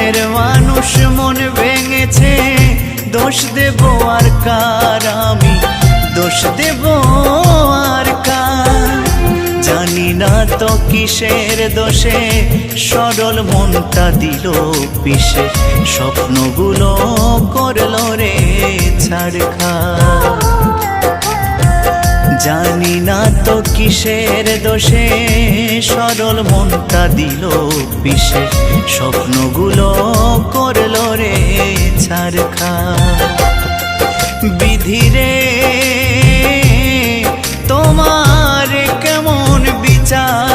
মনের মানুষ মন ভেঙেছে, দোষ দেব আর কার আমি, দোষ দেব আর কার? জানি না তো কিসের দোষে সরল মনটা দিল পিষে, স্বপ্নগুলো করলো রে ছাড়খাড়। জানি না তো কিসের দোষে সরল মনটা দিল পিষে, স্বপ্নগুলো করলো রে ছাড়খাড়। বিধিরে তোমার কেমন বিচার